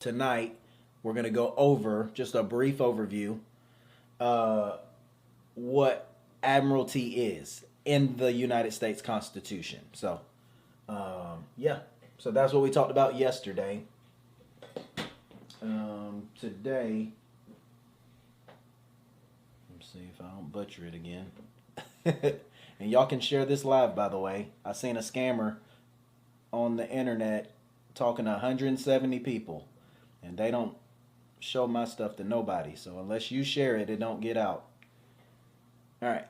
Tonight, we're going to go over just a brief overview uh, what Admiralty is in the United States Constitution. Yeah, so that's what we talked about yesterday. Today, let's see if I don't butcher it again. And y'all can share this live, by the way. I seen a scammer on the internet talking to 170 people, and they don't show my stuff to nobody. So unless you share it, it don't get out. All right.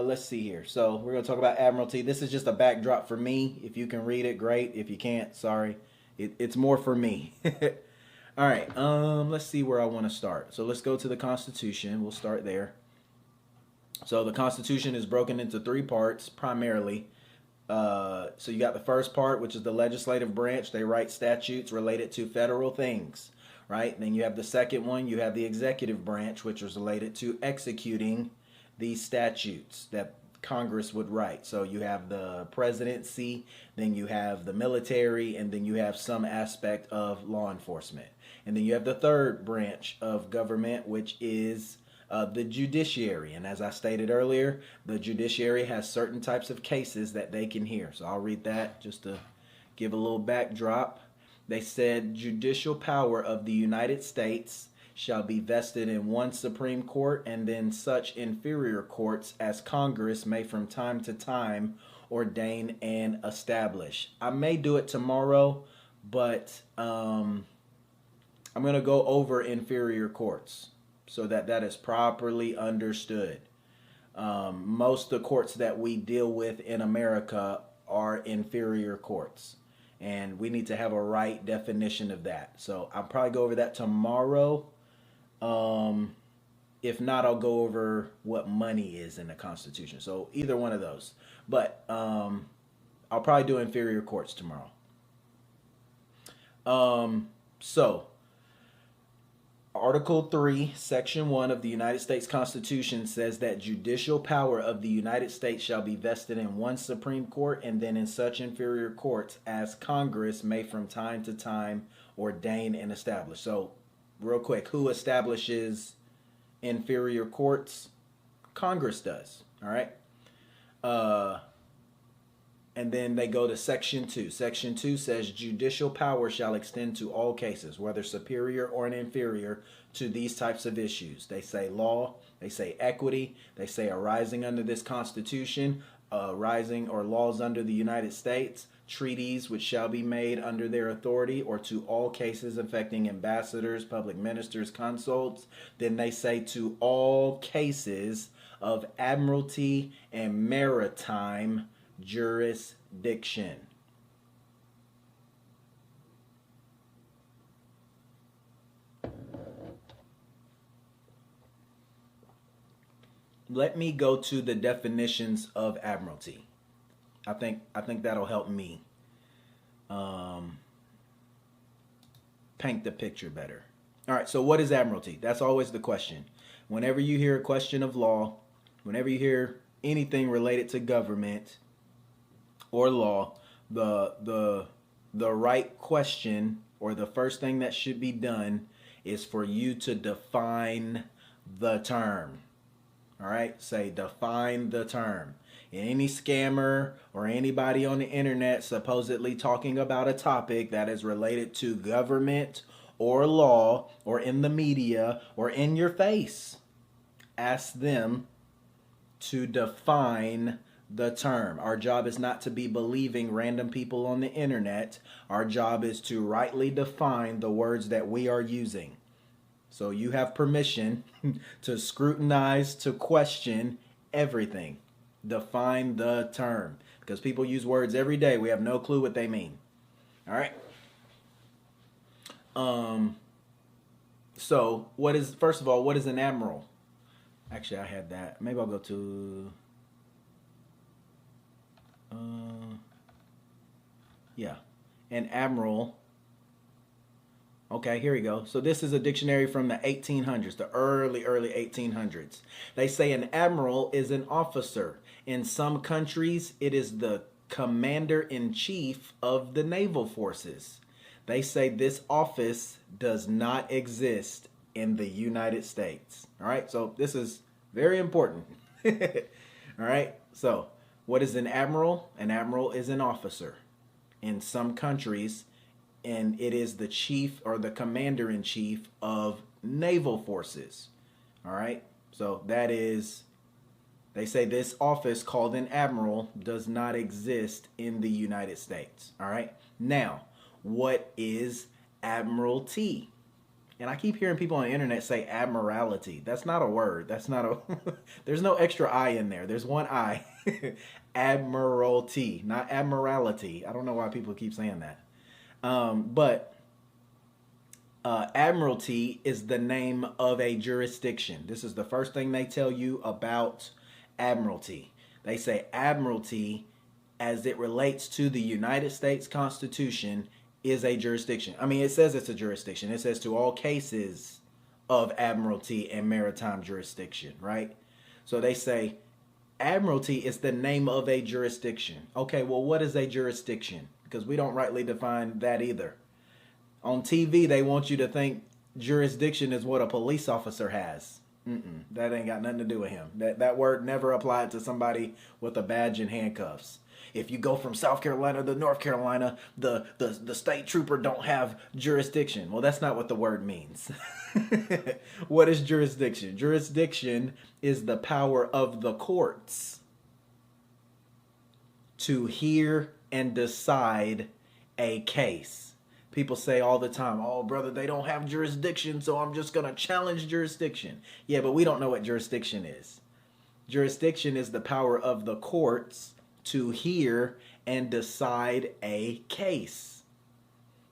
Let's see here. So we're going to talk about Admiralty. This is just a backdrop for me. If you can read it, great. If you can't, sorry. It's more for me. All right. Let's see where I want to start. So let's go to the Constitution. We'll start there. So the Constitution is broken into three parts primarily. So you got the first part, which is the legislative branch. They write statutes related to federal things, right? Then you have the second one. You have the executive branch, which is related to executing these statutes that Congress would write. So you have the presidency, then you have the military, and then you have some aspect of law enforcement. And then you have the third branch of government, which is the judiciary. And as I stated earlier, the judiciary has certain types of cases that they can hear. So I'll read that just to give a little backdrop. They said judicial power of the United States shall be vested in one Supreme Court and then such inferior courts as Congress may from time to time ordain and establish. I may do it tomorrow, but I'm going to go over inferior courts so that that is properly understood. Most of the courts that we deal with in America are inferior courts, and we need to have a right definition of that. So I'll probably go over that tomorrow. If not, I'll go over what money is in the Constitution. So either one of those. But I'll probably do inferior courts tomorrow. So Article 3, Section 1 of the United States Constitution says that judicial power of the United States shall be vested in one Supreme Court and then in such inferior courts as Congress may from time to time ordain and establish. So, real quick, who establishes inferior courts? Congress does, all right? And then they go to Section 2. Section 2 says judicial power shall extend to all cases, whether superior or inferior, to these types of issues. They say law, they say equity, they say arising under this Constitution, arising or laws under the United States, treaties which shall be made under their authority, or to all cases affecting ambassadors, public ministers, consuls. Then they say to all cases of admiralty and maritime jurisdiction. Let me go to the definitions of admiralty. I think that'll help me paint the picture better. All right, so what is admiralty? That's always the question. Whenever you hear a question of law, whenever you hear anything related to government or law, the right question, or the first thing that should be done, is for you to define the term. All right, say define the term. Any scammer or anybody on the internet supposedly talking about a topic that is related to government or law or in the media or in your face, ask them to define the term. Our job is not to be believing random people on the internet. Our job is to rightly define the words that we are using. So you have permission to scrutinize, to question everything. Define the term, because people use words every day. We have no clue what they mean. All right. So first of all, what is an admiral? Actually, I had that. Maybe I'll go to yeah, an admiral. Okay, here we go. So this is a dictionary from the 1800s, the early 1800s. They say an admiral is an officer. In some countries, it is the commander-in-chief of the naval forces. They say this office does not exist in the United States. All right, so this is very important. All right, so what is an admiral? An admiral is an officer in some countries, and it is the chief or the commander in chief of naval forces. All right, so that is, they say this office called an admiral does not exist in the United States. All right, now what is Admiralty? And I keep hearing people on the internet say Admiralty. That's not a word. That's not a, there's no extra I in there. There's one I. Admiralty, not Admiralty. I don't know why people keep saying that. But Admiralty is the name of a jurisdiction. This is the first thing they tell you about Admiralty. They say Admiralty, as it relates to the United States Constitution, is a jurisdiction. I mean, it says it's a jurisdiction. It says to all cases of admiralty and maritime jurisdiction, right? So they say admiralty is the name of a jurisdiction. Okay, well, what is a jurisdiction? Because we don't rightly define that either. On TV, they want you to think jurisdiction is what a police officer has. That ain't got nothing to do with him. That word never applied to somebody with a badge and handcuffs. If you go from South Carolina to North Carolina, the state trooper don't have jurisdiction. Well, that's not what the word means. What is jurisdiction? Jurisdiction is the power of the courts to hear and decide a case. People say all the time, oh, brother, they don't have jurisdiction, so I'm just going to challenge jurisdiction. Yeah, but we don't know what jurisdiction is. Jurisdiction is the power of the courts to hear and decide a case.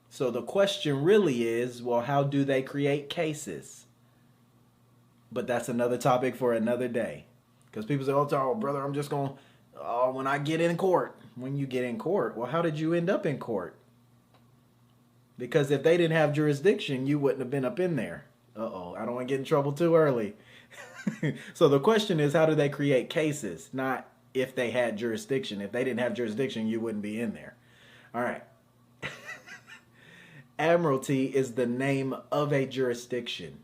So the question really is, well, how do they create cases? But that's another topic for another day. Because people say, oh, brother, I'm just going to, when I get in court. When you get in court, well, how did you end up in court? Because if they didn't have jurisdiction, you wouldn't have been up in there. Uh-oh, I don't want to get in trouble too early. So the question is, how do they create cases? Not if they had jurisdiction. If they didn't have jurisdiction, you wouldn't be in there. All right. Admiralty is the name of a jurisdiction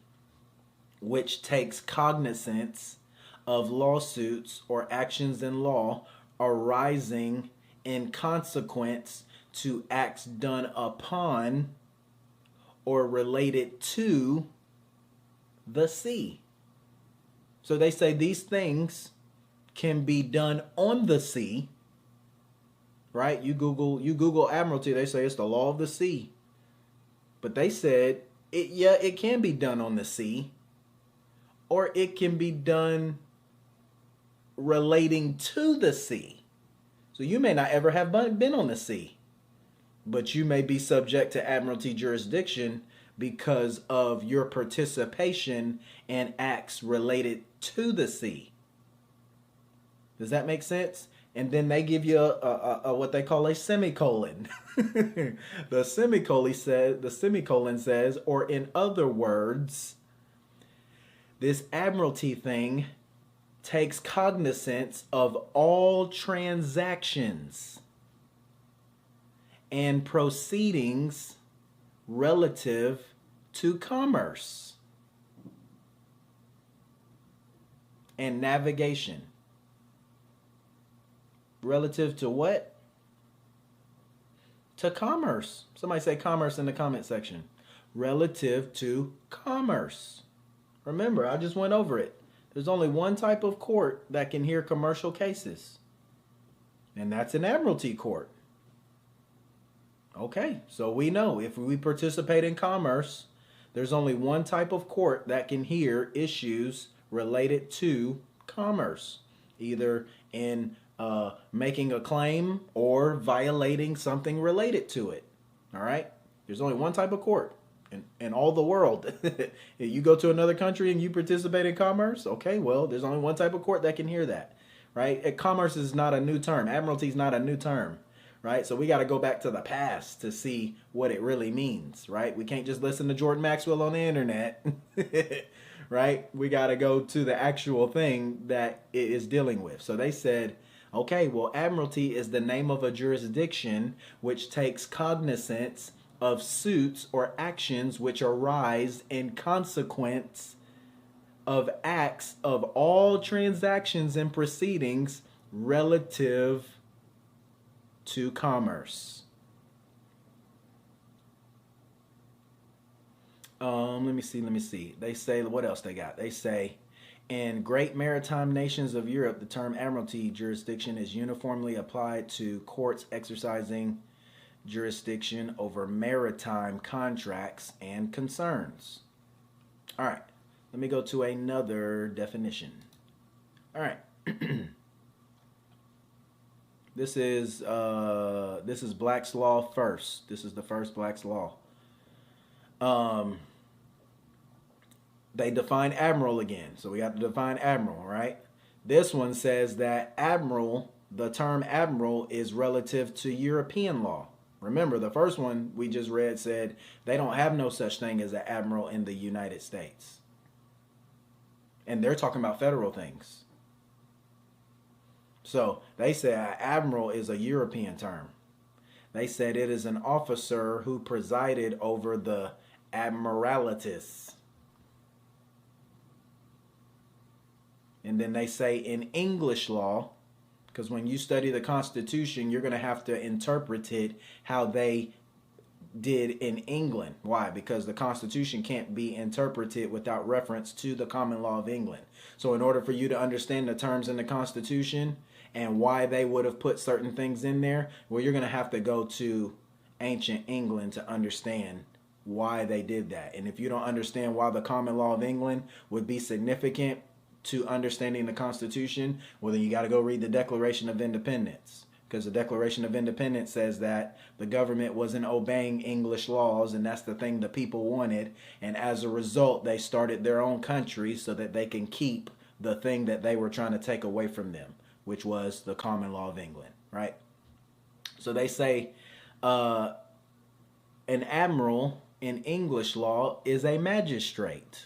which takes cognizance of lawsuits or actions in law arising in consequence to acts done upon or related to the sea. So they say these things can be done on the sea, right? You Google Admiralty, they say it's the law of the sea. But they said, it can be done on the sea, or it can be done relating to the sea. So you may not ever have been on the sea, but you may be subject to Admiralty jurisdiction because of your participation in acts related to the sea. Does that make sense? And then they give you a what they call a semicolon. The semicolon says, or in other words, this admiralty thing takes cognizance of all transactions and proceedings relative to commerce and navigation. Relative to what? To commerce. Somebody say commerce in the comment section. Relative to commerce. Remember, I just went over it. There's only one type of court that can hear commercial cases, and that's an admiralty court. Okay, so we know if we participate in commerce, there's only one type of court that can hear issues related to commerce, either in making a claim or violating something related to it. All right, there's only one type of court in all the world. If you go to another country and you participate in commerce, okay, well, there's only one type of court that can hear that, right? Commerce is not a new term. Admiralty is not a new term, right? So we got to go back to the past to see what it really means, right? We can't just listen to Jordan Maxwell on the internet, right? We got to go to the actual thing that it is dealing with. So they said, okay, well, admiralty is the name of a jurisdiction which takes cognizance of suits or actions which arise in consequence of acts of all transactions and proceedings relative to commerce. Let me see. They say, what else they got? They say, in great maritime nations of Europe, the term admiralty jurisdiction is uniformly applied to courts exercising jurisdiction over maritime contracts and concerns. All right, let me go to another definition. All right. This is Black's Law first. This is the first Black's Law. They define admiral again, so we have to define admiral, right? This one says that admiral, the term admiral, is relative to European law. Remember, the first one we just read said they don't have no such thing as an admiral in the United States, and they're talking about federal things. So they say an admiral is a European term. They said it is an officer who presided over the Admiralties. And then they say in English law, because when you study the Constitution, you're going to have to interpret it how they did in England. Why? Because the Constitution can't be interpreted without reference to the common law of England. So in order for you to understand the terms in the Constitution and why they would have put certain things in there, well, you're going to have to go to ancient England to understand why they did that. And if you don't understand why the common law of England would be significant to understanding the Constitution, well, then you got to go read the Declaration of Independence, because the Declaration of Independence says that the government wasn't obeying English laws, and that's the thing the people wanted, and as a result they started their own country so that they can keep the thing that they were trying to take away from them, which was the common law of England, right? So they say an admiral in English law is a magistrate.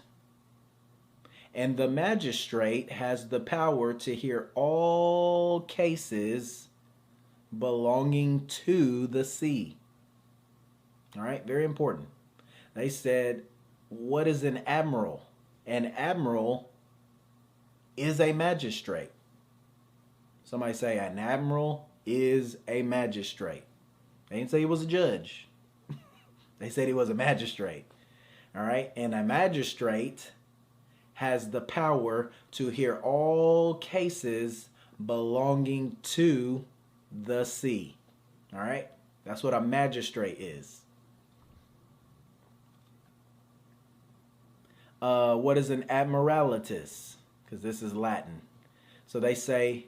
And the magistrate has the power to hear all cases belonging to the sea. All right, very important. They said, what is an admiral? An admiral is a magistrate. Somebody say an admiral is a magistrate. They didn't say he was a judge. They said he was a magistrate. All right, and a magistrate has the power to hear all cases belonging to the sea. All right? That's what a magistrate is. What is an admiralties? Because this is Latin. So they say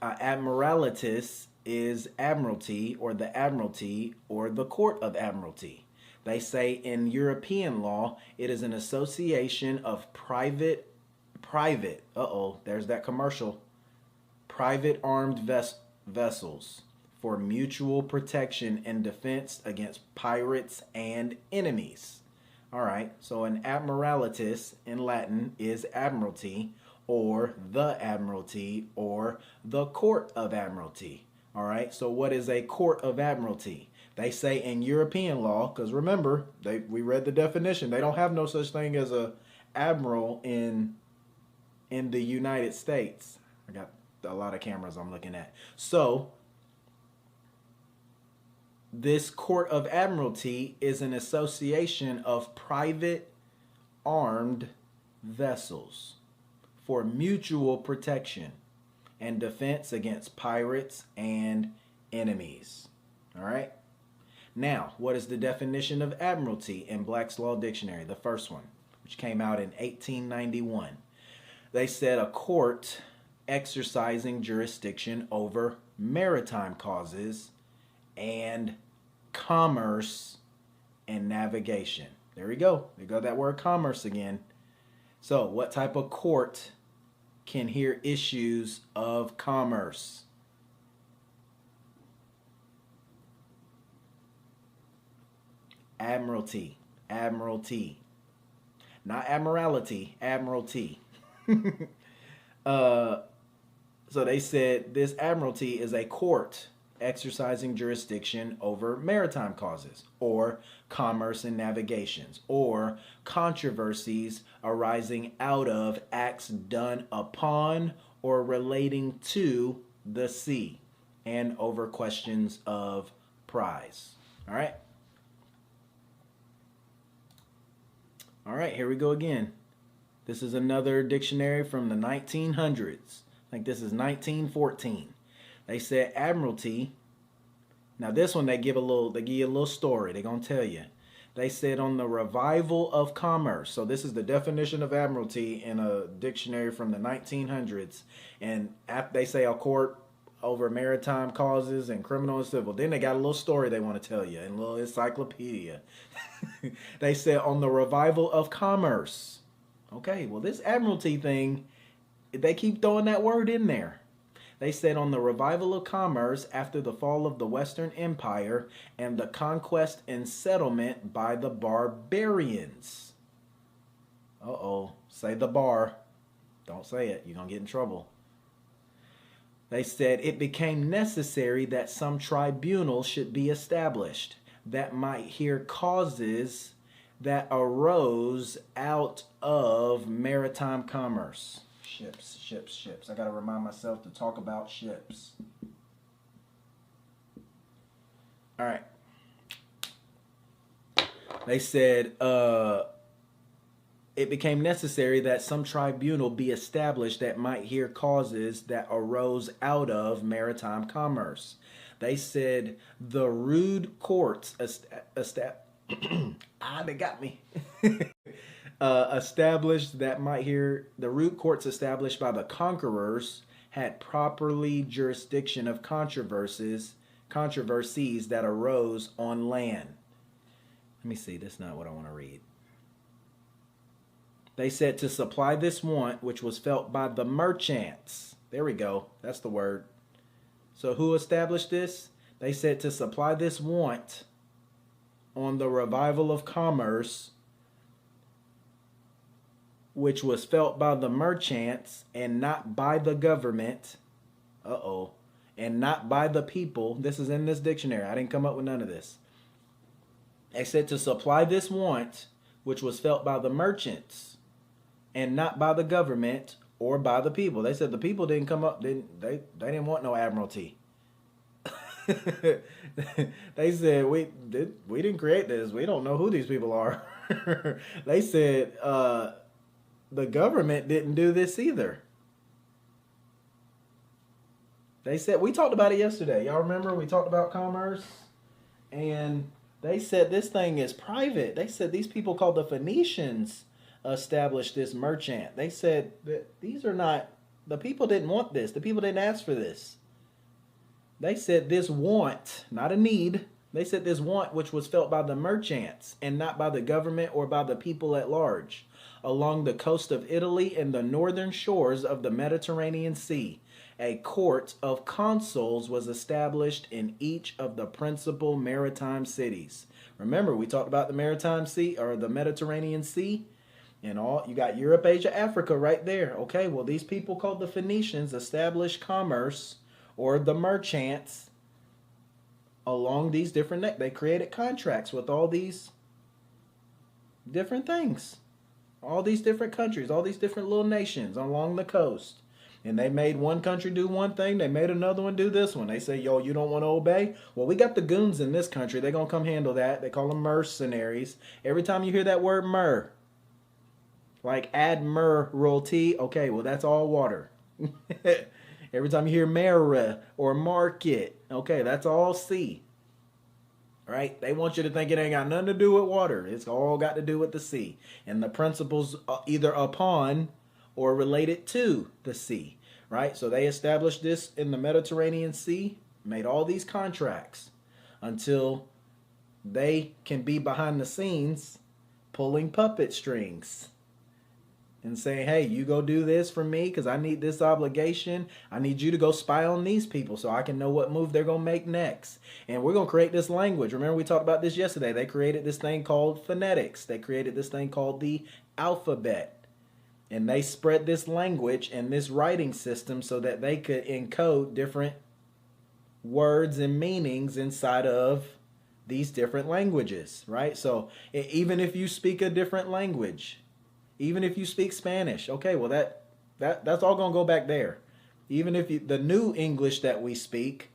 admiralties is admiralty or the admiralty or the court of admiralty. They say in European law, it is an association of private, there's that commercial, private armed vessels for mutual protection and defense against pirates and enemies. All right, so an admiralties in Latin is admiralty or the court of admiralty. All right, so what is a court of admiralty? They say in European law, because remember, we read the definition. They don't have no such thing as a admiral in the United States. I got a lot of cameras I'm looking at. So this court of admiralty is an association of private armed vessels for mutual protection and defense against pirates and enemies. All right? Now, what is the definition of admiralty in Black's Law Dictionary? The first one, which came out in 1891. They said a court exercising jurisdiction over maritime causes and commerce and navigation. There we go. There go that word commerce again. So, what type of court can hear issues of commerce? Admiralty. Not admiralty, admiralty. So they said this admiralty is a court exercising jurisdiction over maritime causes, or commerce and navigations, or controversies arising out of acts done upon or relating to the sea, and over questions of prize. All right. All right, here we go again. This is another dictionary from the 1900s. I think this is 1914. They said Admiralty. Now this one they give you a little story. They're gonna tell you. They said on the revival of commerce. So this is the definition of Admiralty in a dictionary from the 1900s. And they say a court over maritime causes and criminal and civil. Then they got a little story they want to tell you, and a little encyclopedia. They said on the revival of commerce. Okay, well this Admiralty thing, they keep throwing that word in there. They said on the revival of commerce after the fall of the Western Empire and the conquest and settlement by the barbarians. Uh-oh, say the bar. Don't say it, you're going to get in trouble. They said it became necessary that some tribunal should be established that might hear causes that arose out of maritime commerce. Ships. I got to remind myself to talk about ships. All right. They said it became necessary that some tribunal be established that might hear causes that arose out of maritime commerce. They said the rude courts they got me. Established that might hear the root courts established by the conquerors had properly jurisdiction of controversies that arose on land. Let me see, that's not what I want to read. They said to supply this want which was felt by the merchants. There we go, that's the word. So who established this? They said to supply this want on the revival of commerce which was felt by the merchants and not by the government. And not by the people. This is in this dictionary. I didn't come up with none of this. They said to supply this want, which was felt by the merchants and not by the government or by the people. They said the people didn't come up. They didn't want no Admiralty. They said we didn't create this. We don't know who these people are. They said the government didn't do this either. They said, we talked about it yesterday. Y'all remember we talked about commerce? And they said this thing is private. They said these people called the Phoenicians established this merchant. They said that these are not, the people didn't want this. The people didn't ask for this. They said this want, not a need. They said this want which was felt by the merchants and not by the government or by the people at large, along the coast of Italy and the northern shores of the Mediterranean Sea. A court of consuls was established in each of the principal maritime cities. Remember, we talked about the Maritime Sea or the Mediterranean Sea and all. You got Europe, Asia, Africa right there. Okay, well, these people called the Phoenicians established commerce or the merchants along these different. They created contracts with all these different things. All these different countries, all these different little nations along the coast. And they made one country do one thing. They made another one do this one. They say, yo, you don't want to obey? Well, we got the goons in this country. They're going to come handle that. They call them mercenaries. Every time you hear that word mer, like Admiralty, okay, well, that's all water. Every time you hear mara or market, okay, that's all sea. Right? They want you to think it ain't got nothing to do with water. It's all got to do with the sea. And the principles either upon or related to the sea, right? So they established this in the Mediterranean Sea, made all these contracts until they can be behind the scenes pulling puppet strings and saying, hey, you go do this for me because I need this obligation. I need you to go spy on these people so I can know what move they're going to make next. And we're going to create this language. Remember, we talked about this yesterday. They created this thing called phonetics. They created this thing called the alphabet. And they spread this language and this writing system so that they could encode different words and meanings inside of these different languages, right? So even if you speak a different language, even if you speak Spanish, okay, well that's all gonna go back there. Even if you, the new English that we speak,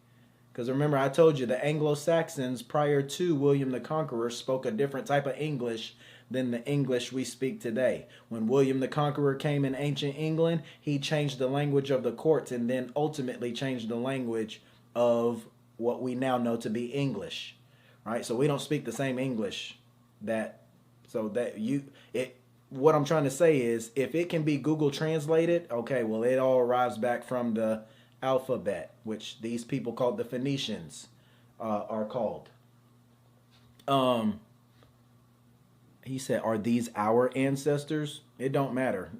because remember I told you the Anglo-Saxons prior to William the Conqueror spoke a different type of English than the English we speak today. When William the Conqueror came in ancient England, he changed the language of the courts and then ultimately changed the language of what we now know to be English, right? So we don't speak the same English that, so that you, it, what I'm trying to say is if it can be Google translated, okay, well, it all arrives back from the alphabet, which these people called the Phoenicians are called. He said, are these our ancestors? It don't matter.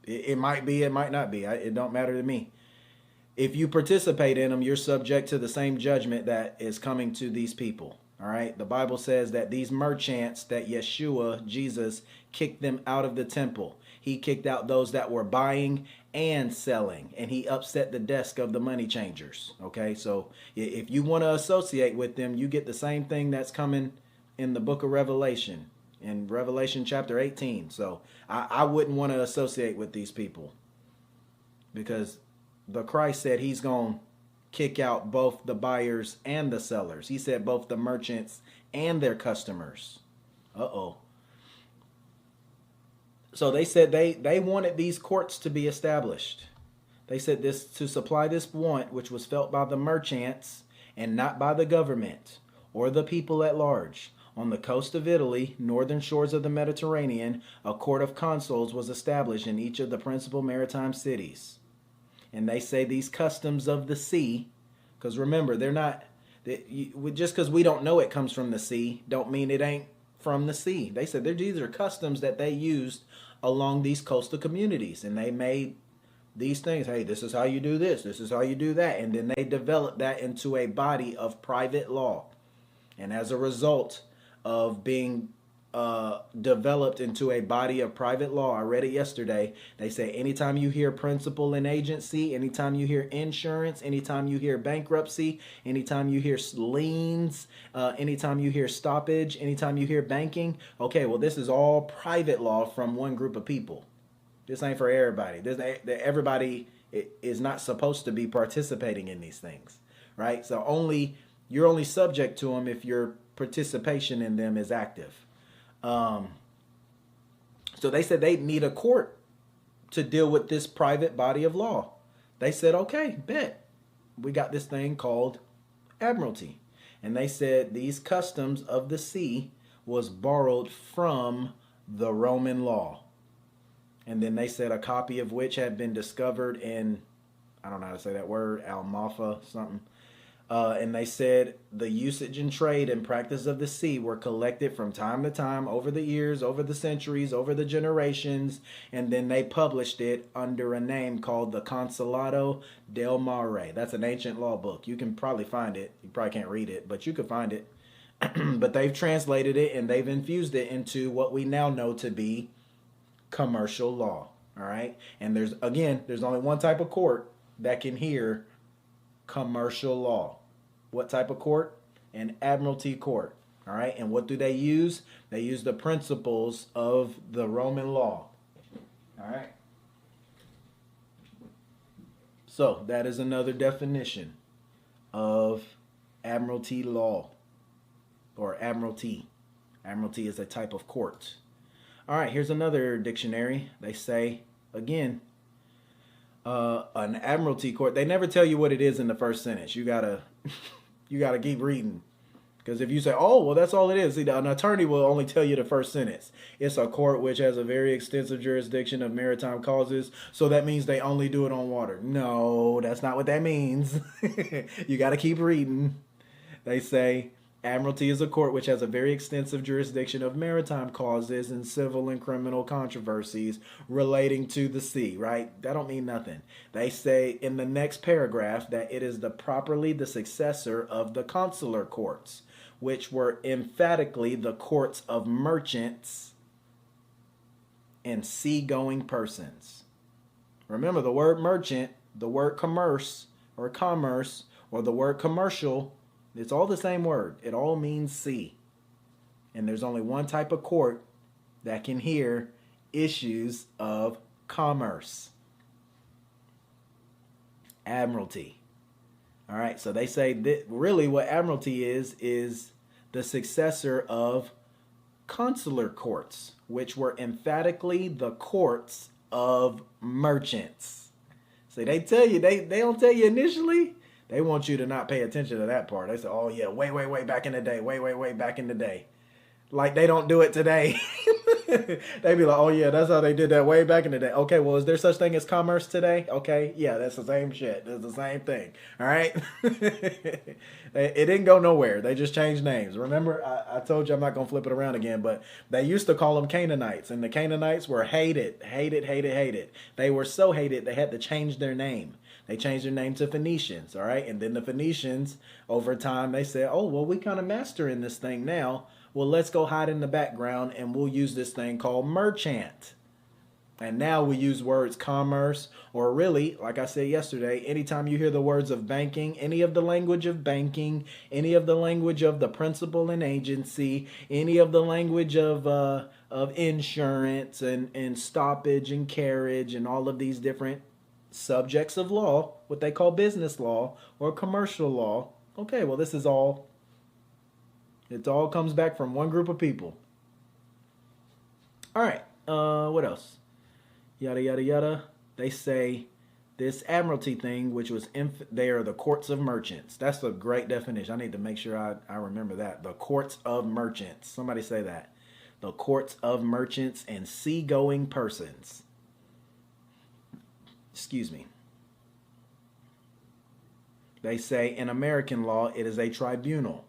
It might be, it might not be. It don't matter to me. If you participate in them, you're subject to the same judgment that is coming to these people. All right. The Bible says that these merchants, that Yeshua, Jesus, kicked them out of the temple. He kicked out those that were buying and selling, and he upset the desk of the money changers. Okay. So if you want to associate with them, you get the same thing that's coming in the book of Revelation, in Revelation chapter 18. So I wouldn't want to associate with these people, because the Christ said he's going to kick out both the buyers and the sellers. He said both the merchants and their customers. Uh-oh. So they said they wanted these courts to be established. They said this to supply this want which was felt by the merchants and not by the government or the people at large. On the coast of Italy, northern shores of the Mediterranean, a court of consuls was established in each of the principal maritime cities. And they say these customs of the sea, because remember, they're not, just because we don't know it comes from the sea, don't mean it ain't from the sea. They said these are customs that they used along these coastal communities. And they made these things, hey, this is how you do this, this is how you do that. And then they developed that into a body of private law. And as a result of being developed into a body of private law, I read it yesterday, they say anytime you hear principal and agency, anytime you hear insurance, anytime you hear bankruptcy, anytime you hear liens, anytime you hear stoppage, anytime you hear banking, okay, well, this is all private law from one group of people. This ain't for everybody. Everybody is not supposed to be participating in these things, right? So you're only subject to them if your participation in them is active. So they said they need a court to deal with this private body of law. They said, okay, bet. We got this thing called Admiralty. And they said these customs of the sea was borrowed from the Roman law. And then they said a copy of which had been discovered in, I don't know how to say that word, Almafa, something. And they said the usage and trade and practice of the sea were collected from time to time over the years, over the centuries, over the generations, and then they published it under a name called the Consulado del Mare. That's an ancient law book. You can probably find it. You probably can't read it, but you can find it. But they've translated it and they've infused it into what we now know to be commercial law. All right. And there's only one type of court that can hear commercial law. What type of court? An Admiralty court. All right. And what do they use? They use the principles of the Roman law. All right. So that is another definition of Admiralty law, or Admiralty. Admiralty is a type of court. All right. Here's another dictionary. They say, again, an Admiralty court. They never tell you what it is in the first sentence. You gotta keep reading, because if you say, "Oh, well, that's all it is," see, an attorney will only tell you the first sentence. It's a court which has a very extensive jurisdiction of maritime causes, so that means they only do it on water. No, that's not what that means. You got to keep reading. They say Admiralty is a court which has a very extensive jurisdiction of maritime causes and civil and criminal controversies relating to the sea, right? That don't mean nothing. They say in the next paragraph that it is properly the successor of the consular courts, which were emphatically the courts of merchants and seagoing persons. Remember, the word merchant, the word commerce or commerce, or the word commercial, it's all the same word. It all means sea. And there's only one type of court that can hear issues of commerce. Admiralty. All right, so they say that really what Admiralty is the successor of consular courts, which were emphatically the courts of merchants. See, they tell you, they don't tell you initially. They want you to not pay attention to that part. They say, oh yeah, way back in the day, way back in the day. Like they don't do it today. They be like, oh yeah, that's how they did that way back in the day. Okay, well, is there such thing as commerce today? Okay, yeah, that's the same shit. It's the same thing. All right. It didn't go nowhere. They just changed names. Remember, I told you I'm not gonna flip it around again, but they used to call them Canaanites, and the Canaanites were hated. They were so hated they had to change their name. They changed their name to Phoenicians, all right? And then the Phoenicians, over time, they said, oh, well, we kind of mastering this thing now. Well, let's go hide in the background and we'll use this thing called merchant. And now we use words commerce, or really, like I said yesterday, anytime you hear the words of banking, any of the language of banking, any of the language of the principal and agency, any of the language of insurance and stoppage and carriage and all of these different subjects of law, what they call business law or commercial law. Okay, well, this is all, it all comes back from one group of people. All right, what else? Yada, yada, yada. They say this Admiralty thing, which was, they are the courts of merchants. That's a great definition. I need to make sure I remember that. The courts of merchants. Somebody say that. The courts of merchants and seagoing persons. Excuse me. They say in American law, it is a tribunal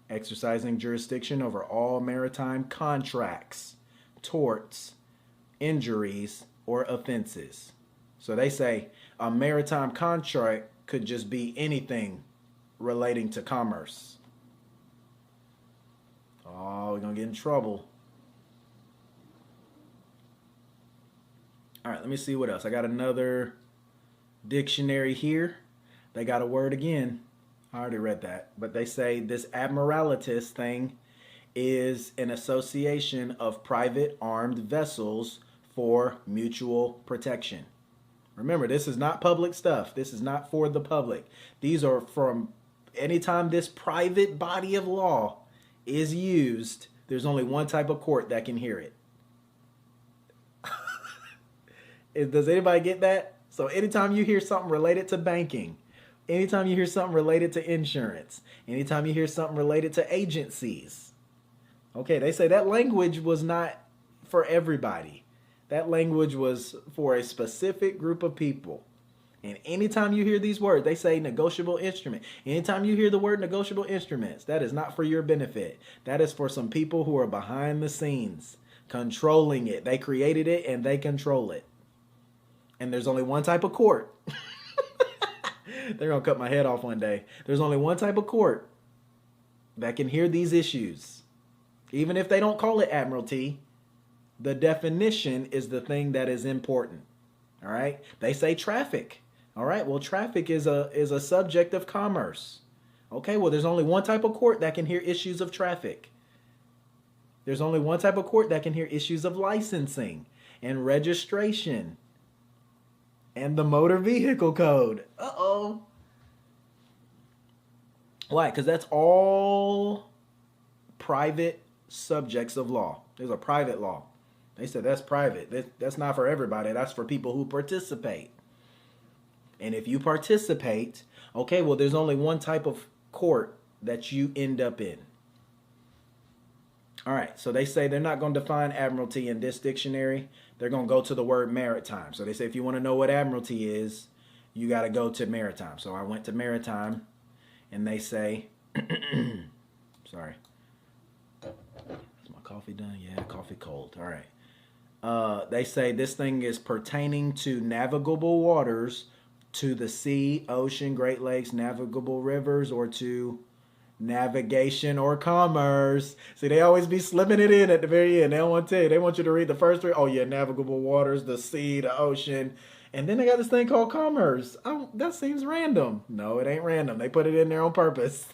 exercising jurisdiction over all maritime contracts, torts, injuries, or offenses. So they say a maritime contract could just be anything relating to commerce. Oh, we're going to get in trouble. All right, let me see what else. I got another dictionary here. They got a word again. I already read that. But they say this admiralities thing is an association of private armed vessels for mutual protection. Remember, this is not public stuff. This is not for the public. These are from anytime this private body of law is used, there's only one type of court that can hear it. Does anybody get that? So anytime you hear something related to banking, anytime you hear something related to insurance, anytime you hear something related to agencies, okay, they say that language was not for everybody. That language was for a specific group of people. And anytime you hear these words, they say negotiable instrument. Anytime you hear the word negotiable instruments, that is not for your benefit. That is for some people who are behind the scenes, controlling it. They created it and they control it. And there's only one type of court. They're going to cut my head off one day. There's only one type of court that can hear these issues. Even if they don't call it Admiralty, the definition is the thing that is important. All right. They say traffic. All right. Well, traffic is a subject of commerce. Okay. Well, there's only one type of court that can hear issues of traffic. There's only one type of court that can hear issues of licensing and registration and the motor vehicle code. Uh-oh. Why? Because that's all private subjects of law. There's a private law. They said that's private. That's not for everybody. That's for people who participate. And if you participate, okay, well, there's only one type of court that you end up in. All right, so they say they're not going to define Admiralty in this dictionary. They're going to go to the word maritime. So they say if you want to know what Admiralty is, you got to go to maritime. So I went to maritime, and they say, sorry. Is my coffee done? Yeah, coffee cold. All right. They say this thing is pertaining to navigable waters, to the sea, ocean, Great Lakes, navigable rivers, or to navigation or commerce. See, they always be slipping it in at the very end. They don't want to tell you. They want you to read the first three. Oh, yeah, navigable waters, the sea, the ocean, And then they got this thing called commerce. Oh, that seems random. No, it ain't random. They put it in there on purpose.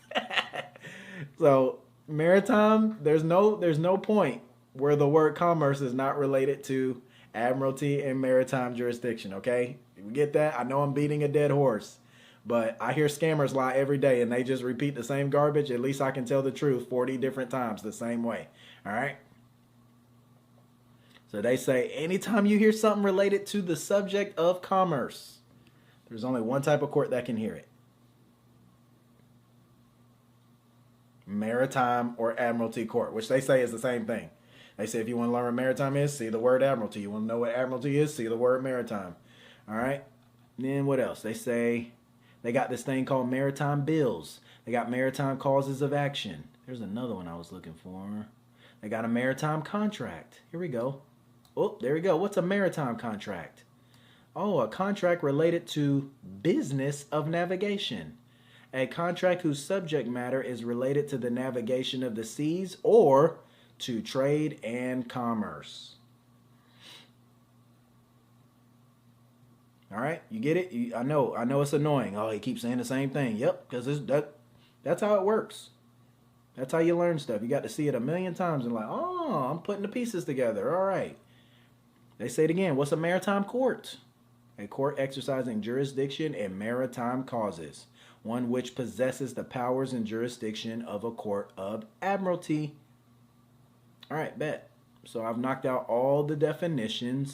So maritime, there's no point where the word commerce is not related to admiralty and maritime jurisdiction. Okay, you get that? I know I'm beating a dead horse, but I hear scammers lie every day and they just repeat the same garbage. At least I can tell the truth 40 different times the same way. All right. So they say anytime you hear something related to the subject of commerce, there's only one type of court that can hear it. Maritime or admiralty court, which they say is the same thing. They say if you want to learn what maritime is, see the word admiralty. You want to know what admiralty is, see the word maritime. All right. And then what else? They say they got this thing called maritime bills. They got maritime causes of action. There's another one I was looking for. They got a maritime contract. Here we go. Oh, there we go. What's a maritime contract? Oh, a contract related to business of navigation. A contract whose subject matter is related to the navigation of the seas or to trade and commerce. All right, you get it? I know it's annoying. Oh, he keeps saying the same thing. Yep, because that's how it works. That's how you learn stuff. You got to see it a million times and like, oh, I'm putting the pieces together. All right. They say it again. What's a maritime court? A court exercising jurisdiction in maritime causes, one which possesses the powers and jurisdiction of a court of admiralty. All right, bet. So I've knocked out all the definitions